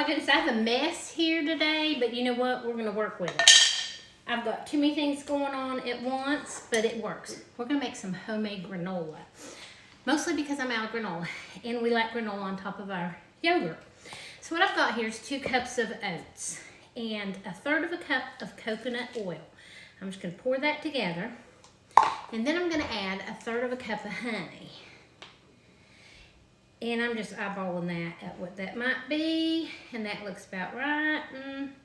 my goodness, I have a mess here today, but you know what? We're gonna work with it. I've got too many things going on at once, but it works. We're gonna make some homemade granola. Mostly because I'm out of granola, and we like granola on top of our yogurt. So what I've got here is 2 cups of oats and 1/3 cup of coconut oil. I'm just gonna pour that together, and then I'm gonna add 1/3 cup of honey. And I'm just eyeballing that at what that might be, and that looks about right. I'm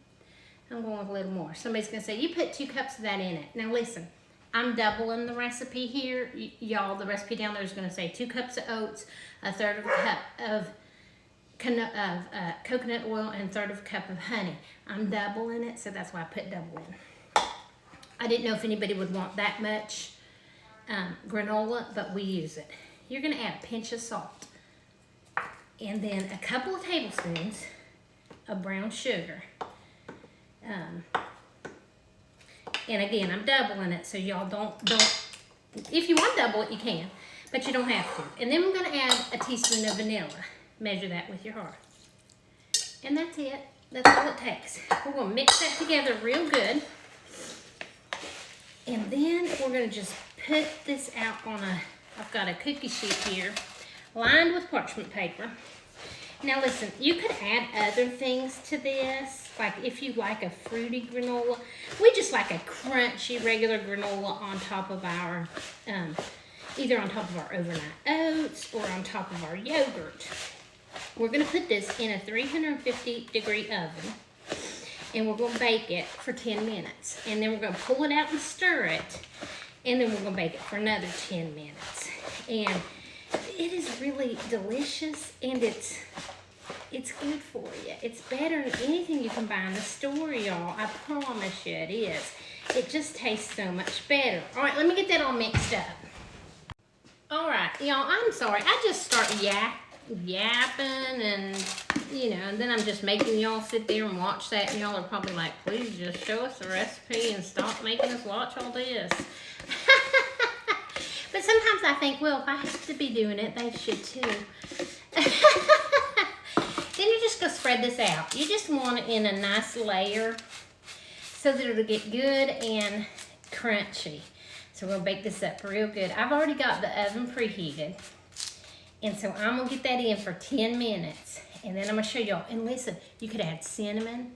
going with a little more. Somebody's gonna say, you put 2 cups of that in it. Now listen, I'm doubling the recipe here. Y'all, the recipe down there is gonna say 2 cups of oats, 1/3 cup of coconut oil, and 1/3 cup of honey. I'm doubling it, so that's why I put double in. I didn't know if anybody would want that much granola, but we use it. You're gonna add a pinch of salt, and then a couple of tablespoons of brown sugar. And again, I'm doubling it, so y'all don't, if you want to double it, you can, but you don't have to. And then I'm gonna add a teaspoon of vanilla. Measure that with your heart. And that's it. That's all it takes. We're gonna mix that together real good. And then we're gonna just put this out on I've got a cookie sheet here, lined with parchment paper. Now listen, you could add other things to this, like if you like a fruity granola. We just like a crunchy regular granola on top of our, either on top of our overnight oats or on top of our yogurt. We're gonna put this in a 350-degree oven, and we're gonna bake it for 10 minutes. And then we're gonna pull it out and stir it, and then we're gonna bake it for another 10 minutes. And it is really delicious, and it's good for you. It's better than anything you can buy in the store, y'all. I promise you it is. It just tastes so much better. All right, let me get that all mixed up. All right, y'all, I'm sorry. I just start yapping, and you know, and then I'm just making y'all sit there and watch that, and y'all are probably like, please just show us the recipe and stop making us watch all this. But sometimes I think, well, if I have to be doing it, they should too. Then you just go spread this out. You just want it in a nice layer so that it'll get good and crunchy. So we'll bake this up real good. I've already got the oven preheated. And so I'm gonna get that in for 10 minutes. And then I'm gonna show y'all. And listen, you could add cinnamon.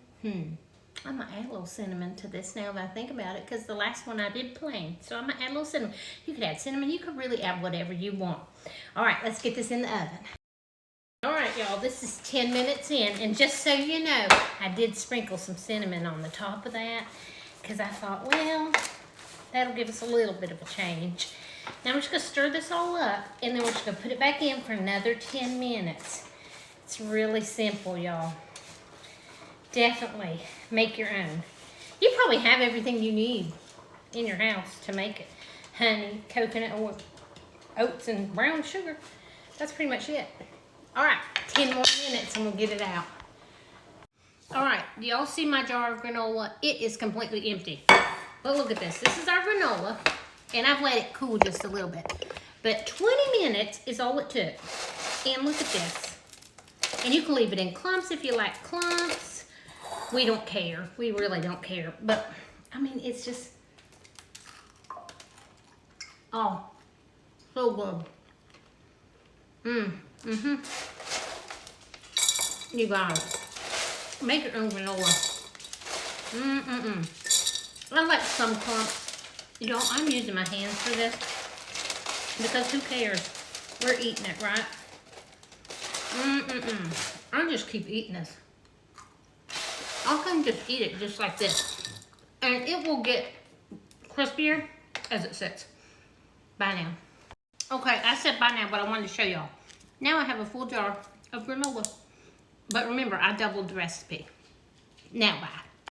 I'm gonna add a little cinnamon to this now that I think about it, because the last one I did plain. So I'm gonna add a little cinnamon. You could add cinnamon. You could really add whatever you want. All right, let's get this in the oven. All right, y'all, this is 10 minutes in. And just so you know, I did sprinkle some cinnamon on the top of that, because I thought, well, that'll give us a little bit of a change. Now I'm just gonna stir this all up, and then we're just gonna put it back in for another 10 minutes. It's really simple, y'all. Definitely make your own. You probably have everything you need in your house to make it. Honey, coconut oil, oats, and brown sugar. That's pretty much it. All right, 10 more minutes and we'll get it out. All right, do y'all see my jar of granola? It is completely empty. But look at this. This is our granola, and I've let it cool just a little bit. But 20 minutes is all it took. And look at this. And you can leave it in clumps if you like clumps. We don't care. We really don't care. But, I mean, it's just, oh, so good. You guys, make your own granola. I like some clumps. Y'all, I'm using my hands for this, because who cares? We're eating it, right? I'll just keep eating this. I can just eat it just like this, and it will get crispier as it sits. Bye now. Okay, I said bye now, but I wanted to show y'all. Now I have a full jar of granola. But remember, I doubled the recipe. Now bye.